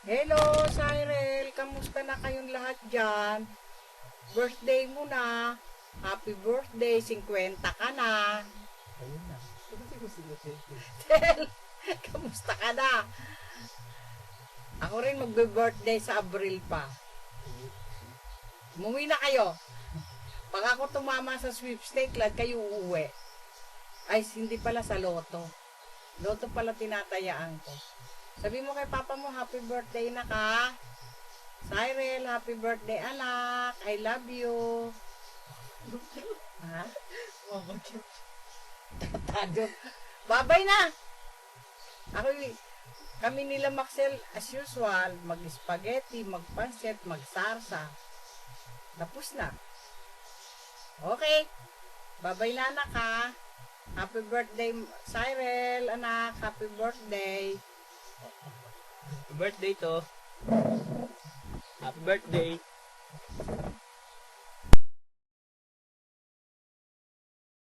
Hello, Cyril. Kamusta na kayong lahat dyan? Birthday mo na. Happy birthday. 50 ka na. Ayun na. Tel, kamusta ka na? Ako rin magbe-birthday sa Abril pa. Umuwi na kayo. Pag ako tumama sa sweepstake, lahat kayo uuwi. Ay, hindi pala sa loto. Loto pala tinatayaan ko. Sabi mo kay papa mo, happy birthday na ka. Cyril, happy birthday anak. I love you. Ha? Tatado. Babay na. Ako, kami nila Maxel, as usual, mag-spaghetti, mag-pancit, mag-sarsa. Tapos na. Okay. Babay na anak ha. Happy birthday, Cyril, anak. Happy birthday. Happy birthday to. Happy birthday.